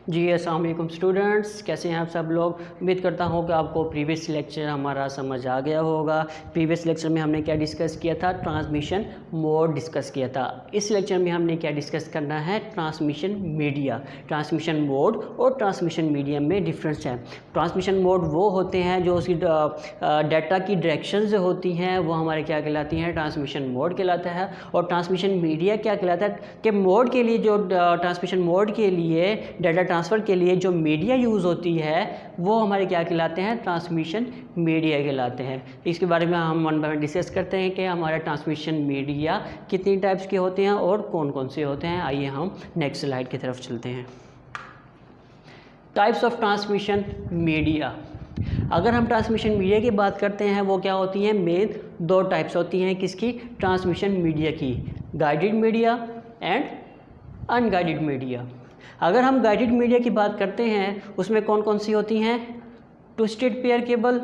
जी अस्सलाम वालेकुम स्टूडेंट्स, कैसे हैं आप सब लोग। उम्मीद करता हूं कि आपको प्रीवियस लेक्चर हमारा समझ आ गया होगा। प्रीवियस लेक्चर में हमने क्या डिस्कस किया था, ट्रांसमिशन मोड डिस्कस किया था। इस लेक्चर में हमने क्या डिस्कस करना है, ट्रांसमिशन मीडिया। ट्रांसमिशन मोड और ट्रांसमिशन मीडियम में डिफरेंस है। ट्रांसमिशन मोड वो होते हैं जो उसकी डाटा की डायरेक्शन जो होती हैं वो हमारे क्या कहलाती हैं, ट्रांसमिशन मोड कहलाता है। और ट्रांसमिशन मीडिया क्या कहलाता है कि मोड के लिए जो ट्रांसमिशन मोड के लिए डाटा ट्रांसफ़र के लिए जो मीडिया यूज़ होती है वो हमारे क्या कहलाते हैं, ट्रांसमिशन मीडिया कहलाते हैं। इसके बारे में हम वन बाय वन डिस्कस करते हैं कि हमारे ट्रांसमिशन मीडिया कितनी टाइप्स के होते हैं और कौन कौन से होते हैं। आइए हम नेक्स्ट स्लाइड की तरफ चलते हैं। Types of transmission media. अगर हम ट्रांसमिशन मीडिया की बात करते हैं वो क्या होती हैं, मेन दो टाइप्स होती हैं किसकी, ट्रांसमिशन मीडिया की, guided media and unguided media. अगर हम गाइडेड मीडिया की बात करते हैं उसमें कौन कौन सी होती हैं, twisted pair cable,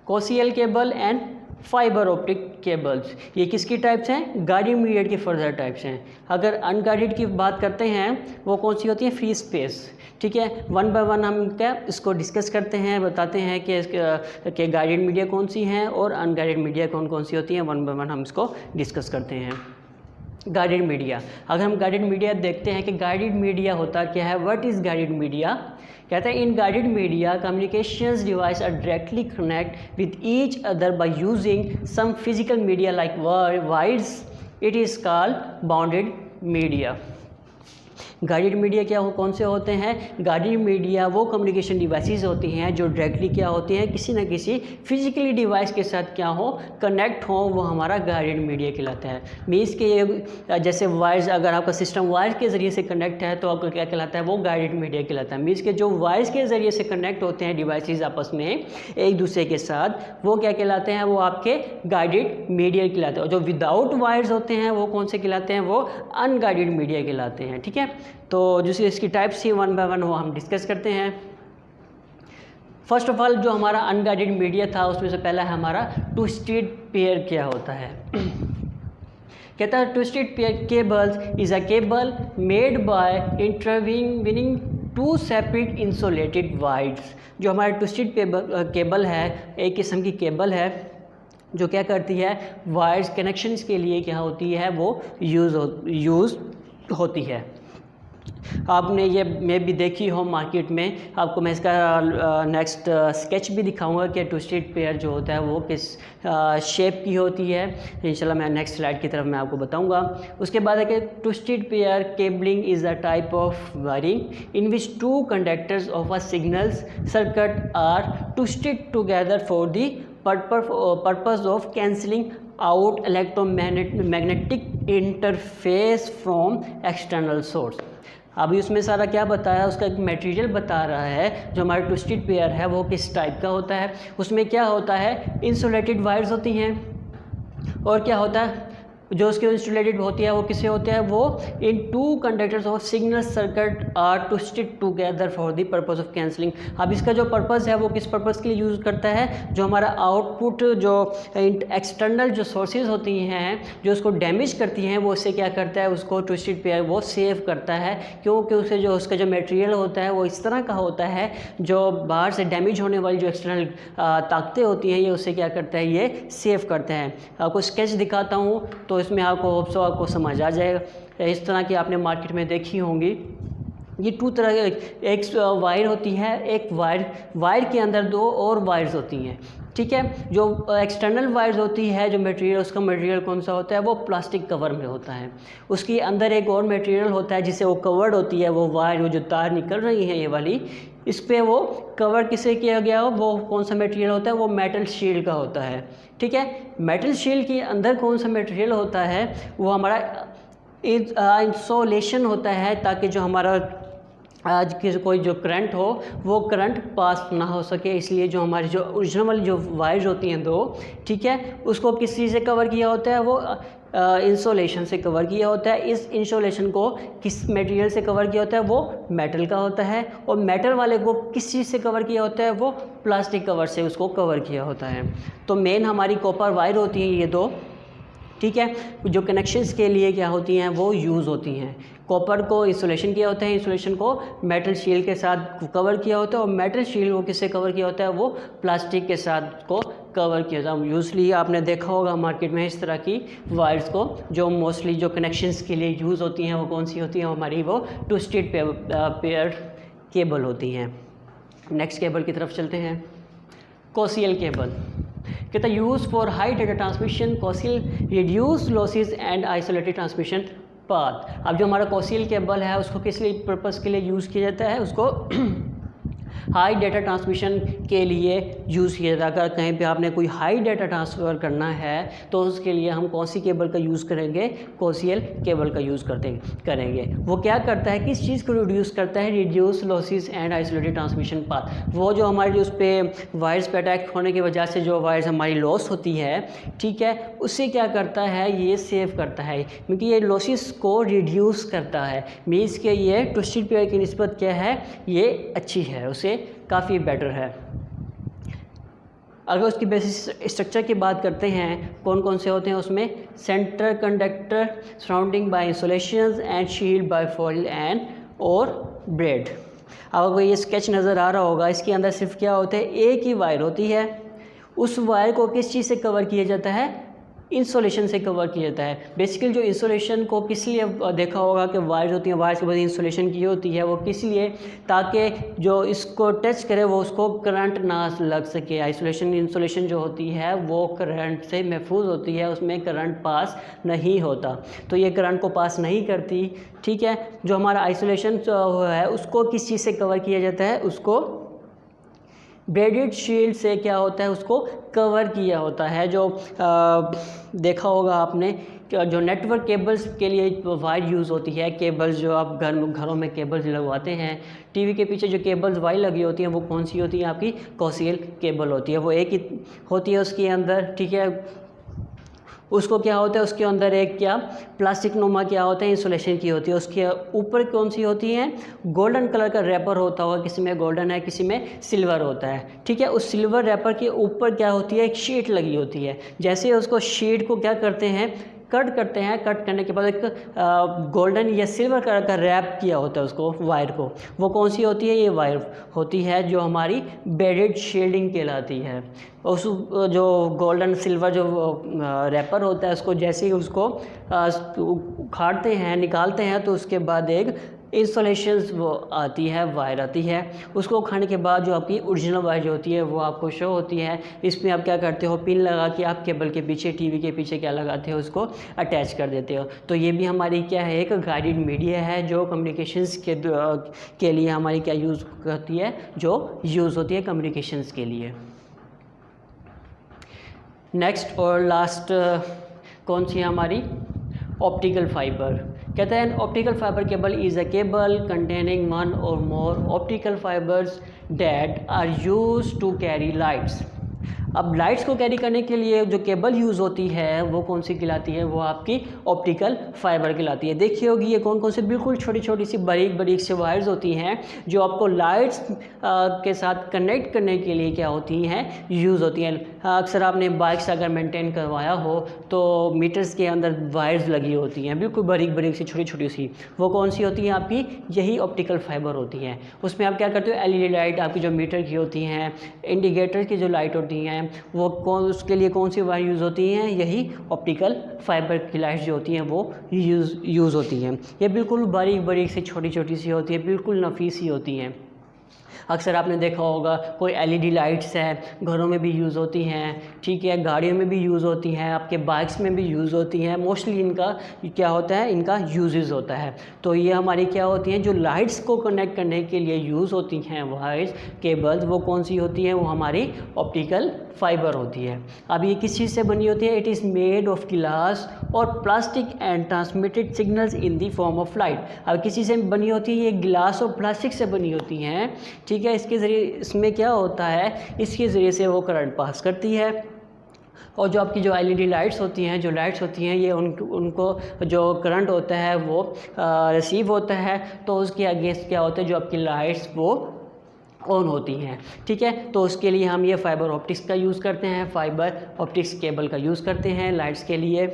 coaxial cable and fibre optic cables. ये किसकी टाइप्स हैं, गाइडेड मीडिया के फर्दर टाइप्स हैं। अगर अनगाइडेड की बात करते हैं वो कौन सी होती है, फ्री स्पेस। ठीक है, वन बाय वन हम क्या इसको डिस्कस करते हैं, बताते हैं कि गाइडेड मीडिया कौन सी हैं और अनगाइडेड मीडिया कौन कौन सी होती हैं। वन बाय वन हम इसको डिस्कस करते हैं। गाइडेड मीडिया, अगर हम गाइडेड मीडिया देखते हैं कि गाइडेड मीडिया होता क्या है, व्हाट इज़ गाइडेड मीडिया। कहते हैं in guided media communications device are directly connect with each other by using some physical media like wires. It is called bounded media. Guided media क्या हो, कौन से होते हैं, गाइडेड मीडिया वो communication devices होती हैं जो डायरेक्टली क्या होती हैं, किसी न किसी फिजिकली डिवाइस के साथ क्या हो, कनेक्ट हो, वो हमारा गाइडेड मीडिया कहलाता है। मीन्स के ये जैसे वायर्स, अगर आपका सिस्टम वायर के ज़रिए से कनेक्ट है तो आपका क्या कहलाता है, वो गाइडेड मीडिया कहलाता है। मीन्स के जो वायर्स के ज़रिए से कनेक्ट होते हैं डिवाइसेस आपस में एक दूसरे के साथ, वो क्या कहलाते हैं, वो आपके गाइडेड मीडिया कहलाते हैं। और जो विदाउट वायर्स होते हैं वो कौन से कहलाते हैं, वो अनगाइडेड मीडिया कहलाते हैं। ठीक है, तो जिसकी इसकी types he one by one वो हम डिस्कस करते हैं। फर्स्ट ऑफ ऑल जो हमारा अनगाइडेड मीडिया था उसमें से पहला है हमारा ट्विस्टेड पेयर। क्या होता है, कहता है twisted pair cables is a cable made by interweaving two separate insulated wires. जो हमारा ट्विस्टेड केबल है, एक किस्म की केबल है जो क्या करती है, वायर्स कनेक्शंस के लिए क्या होती है, वो यूज़ होती है। आपने ये मैं भी देखी हो मार्केट में, आपको मैं इसका नेक्स्ट स्केच भी दिखाऊंगा कि ट्विस्टेड पेयर जो होता है वो किस शेप की होती है। इंशाल्लाह मैं नेक्स्ट स्लाइड की तरफ मैं आपको बताऊंगा। उसके बाद है कि twisted pair cabling is a type of wiring in which two conductors of a signals circuit are twisted together for the purpose of cancelling out electromagnetic interface from external source. अभी उसमें सारा क्या बताया, उसका एक मटेरियल बता रहा है। जो हमारा ट्विस्टेड पेयर है वो किस टाइप का होता है, उसमें क्या होता है, इंसुलेटेड वायर्स होती हैं। और क्या होता है, जो उसके इंसुलेटेड होती है वो किससे होते हैं, वो in two conductors of signal circuit are twisted together for the purpose of cancelling. अब इसका जो पर्पस है वो किस पर्पस के लिए यूज़ करता है, जो हमारा आउटपुट जो एक्सटर्नल जो सोर्सेज होती हैं जो उसको डैमेज करती हैं वो उससे क्या करता है, उसको ट्विस्टेड पेयर वो सेव करता है। क्योंकि उसे जो उसका जो मटेरियल होता है वो इस तरह का होता है, जो बाहर से डैमेज होने वाली जो एक्सटर्नल ताकतें होती हैं ये उससे क्या करता है, ये सेव करते हैं। आपको स्केच दिखाता हूँ तो इसमें आपको होप सो आपको समझ आ जाएगा। इस तरह की आपने मार्केट में देखी होंगी। ये टू तरह एक वायर होती है, एक वायर के अंदर दो और वायर्स होती हैं। ठीक है, जो एक्सटर्नल वायर्स होती है, जो मटेरियल, उसका मटेरियल कौन सा होता है, वो प्लास्टिक कवर में होता है। उसके अंदर एक और मटेरियल होता है जिससे वो कवर्ड होती है, वो वायर, वो जो तार निकल रही है ये वाली, इस पर वो कवर किसे किया गया हो, वो कौन सा मटेरियल होता है, वो मेटल शील्ड का होता है। ठीक है, मेटल शील्ड के अंदर कौन सा मटेरियल होता है, वो हमारा इंसुलेशन होता है, ताकि जो हमारा आज की कोई जो करंट हो वो करंट पास ना हो सके। इसलिए जो हमारी जो ओरिजिनल वाली जो वायर्स होती हैं दो, ठीक है, उसको किस चीज़ से कवर किया होता है, वो इंसुलेशन से कवर किया होता है। इस इंसुलेशन को किस मटेरियल से कवर किया होता है, वो मेटल का होता है। और मेटल वाले को किस चीज़ से कवर किया होता है, वो प्लास्टिक कवर से उसको कवर किया होता है। तो मेन हमारी कॉपर वायर होती है ये दो, ठीक है। जो कनेक्शंस के लिए क्या होती हैं वो यूज़ होती हैं। कॉपर को इंसुलेशन किया होता है, इंसुलेशन को मेटल शील्ड के साथ कवर किया होता है और मेटल शील्ड को किससे कवर किया होता है, वो प्लास्टिक के साथ को कवर किया जाता है। यूजली आपने देखा होगा मार्केट में इस तरह की वायर्स को, जो मोस्टली जो कनेक्शंस के लिए यूज़ होती हैं वो कौन सी होती हैं हमारी, वो ट्विस्टेड पेयर केबल होती हैं। नेक्स्ट केबल की तरफ चलते हैं। कोसियल केबल कहता है use for high data transmission, coaxial reduce losses and isolated transmission path. अब जो हमारा कोसियल केबल है उसको किस लिए पर्पज़ के लिए यूज़ किया जाता है, उसको हाई डेटा ट्रांसमिशन के लिए यूज़ किया जाता है। अगर कहीं पे आपने कोई हाई डेटा ट्रांसफ़र करना है तो उसके लिए हम कौन सी केबल का यूज़ करेंगे, कोसियल केबल का यूज़ करेंगे। वो क्या करता है, किस चीज़ को रिड्यूस करता है, reduce losses and isolated transmission path. वो जो हमारे उस पर वायर्स पे अटैक होने की वजह से जो वायर्स हमारी लॉस होती है, ठीक है, उससे क्या करता है, ये सेव करता है, क्योंकि ये लॉसेस को रिड्यूस करता है। मीन्स के ये ट्विस्टेड पेयर की निस्बत क्या है, ये अच्छी है, उसे काफ़ी बेटर है। अगर उसकी बेसिस स्ट्रक्चर की बात करते हैं, कौन कौन से होते हैं उसमें, center conductor surrounding by insulation and shield by foil and और ब्रेड। अब आपको ये स्केच नज़र आ रहा होगा, इसके अंदर सिर्फ क्या होता है, एक ही वायर होती है। उस वायर को किस चीज़ से कवर किया जाता है, इंसुलेशन से कवर किया जाता है। बेसिकली जो इंसुलेशन को किस लिए देखा होगा कि वायर्स होती हैं, वायर्स के बाद इंसुलेशन की होती है, वो किस लिए, ताकि जो इसको टच करे वो उसको करंट ना लग सके। आइसोलेशन इंसुलेशन जो होती है वो करंट से महफूज होती है, उसमें करंट पास नहीं होता, तो ये करंट को पास नहीं करती, ठीक है। जो हमारा आइसोलेशन है उसको किस चीज़ से कवर किया जाता है, उसको ब्रेडेड शील्ड से क्या होता है, उसको कवर किया होता है। जो देखा होगा आपने जो नेटवर्क केबल्स के लिए वायर यूज़ होती है, केबल्स जो आप घरों में केबल्स लगवाते हैं, टीवी के पीछे जो केबल्स वायर लगी होती हैं वो कौन सी होती है, आपकी कोसियल केबल होती है। वो एक ही होती है उसके अंदर, ठीक है। उसको क्या होता है, उसके अंदर एक क्या प्लास्टिक नुमा क्या होता है, इंसुलेशन की होती है। उसके ऊपर कौन सी होती है, गोल्डन कलर का रैपर होता होगा, किसी में गोल्डन है किसी में सिल्वर होता है, ठीक है। उस सिल्वर रैपर के ऊपर क्या होती है, एक शीट लगी होती है। जैसे उसको शीट को क्या करते हैं, कट करते हैं, कट करने के बाद एक गोल्डन या सिल्वर कलर का रैप किया होता है उसको, वायर को, वो कौन सी होती है, ये वायर होती है जो हमारी बेडेड शील्डिंग कहलाती है। उस जो गोल्डन सिल्वर जो रैपर होता है उसको जैसे ही उसको उखाड़ते हैं, निकालते हैं, तो उसके बाद एक इंसुलेशंस वो आती है, वायर आती है। उसको खाने के बाद जो आपकी ओरिजिनल वायर जो होती है वो आपको शो होती है। इसमें आप क्या करते हो, पिन लगा के आप केबल के पीछे, टीवी के पीछे क्या लगाते हो, उसको अटैच कर देते हो। तो ये भी हमारी क्या है, एक गाइडेड मीडिया है जो कम्युनिकेशंस के लिए हमारी क्या यूज़ करती है, जो यूज़ होती है कम्युनिकेशंस के लिए। नेक्स्ट और लास्ट कौन सी है हमारी, ऑप्टिकल फाइबर। कहते हैं optical fibre cable is a cable containing one or more optical fibres that are used to carry lights. अब लाइट्स को कैरी करने के लिए जो केबल यूज़ होती है वो कौन सी कहलाती है, वो आपकी ऑप्टिकल फाइबर कहलाती है। देखिए होगी ये कौन कौन से बिल्कुल छोटी छोटी सी बारीक बारीक सी वायर्स होती हैं जो आपको लाइट्स के साथ कनेक्ट करने के लिए क्या होती हैं, यूज़ होती हैं। अक्सर आपने बाइक्स अगर मेंटेन करवाया हो तो मीटर्स के अंदर वायर्स लगी होती हैं बिल्कुल बारीक बारीक सी छोटी छोटी सी, वो कौन सी होती हैं, आपकी यही ऑप्टिकल फाइबर होती हैं। उसमें आप क्या करते हो, एलईडी लाइट आपकी जो मीटर की होती हैं, इंडिकेटर की जो लाइट होती हैं, वो कौन, उसके लिए कौन सी वायर यूज़ होती हैं, यही ऑप्टिकल फाइबर की लाइट्स जो होती हैं वो यूज़ होती हैं। ये बिल्कुल बारीक बारीक सी छोटी छोटी सी होती है, बिल्कुल नफीस सी होती हैं। अक्सर आपने देखा होगा कोई एलईडी लाइट्स है, घरों में भी यूज़ होती हैं, ठीक है, गाड़ियों में भी यूज़ होती हैं, आपके बाइक्स में भी यूज़ होती हैं। मोस्टली इनका क्या होता है, इनका यूजेस होता है। तो ये हमारी क्या होती हैं, जो लाइट्स को कनेक्ट करने के लिए यूज़ होती हैं वायर्स, केबल्स, वो कौन सी होती हैं, वो हमारी ऑप्टिकल फाइबर होती है। अब ये किस चीज़ से बनी होती है, it is made of glass or plastic and transmitted signals in the form of light. अब किसी से बनी होती है, ये ग्लास और प्लास्टिक से बनी होती हैं, ठीक है। इसके ज़रिए, इसमें क्या होता है, इसके ज़रिए से वो करंट पास करती है। और जो आपकी जो एलईडी लाइट्स होती हैं, जो लाइट्स होती हैं, ये उनको जो करंट होता है वो रिसीव होता है, तो उसके अगेंस्ट क्या होता है, जो आपकी लाइट्स वो ऑन होती हैं, ठीक है। तो उसके लिए हम ये फाइबर ऑप्टिक्स का यूज़ करते हैं, फाइबर ऑप्टिक्स केबल का यूज़ करते हैं लाइट्स के लिए।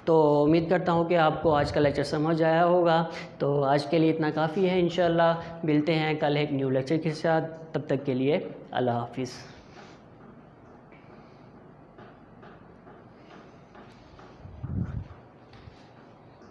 तो उम्मीद करता हूँ कि आपको आज का लेक्चर समझ आया होगा। तो आज के लिए इतना काफ़ी है। इंशाल्लाह मिलते हैं कल एक न्यू लेक्चर के साथ। तब तक के लिए अल्लाह हाफिज़।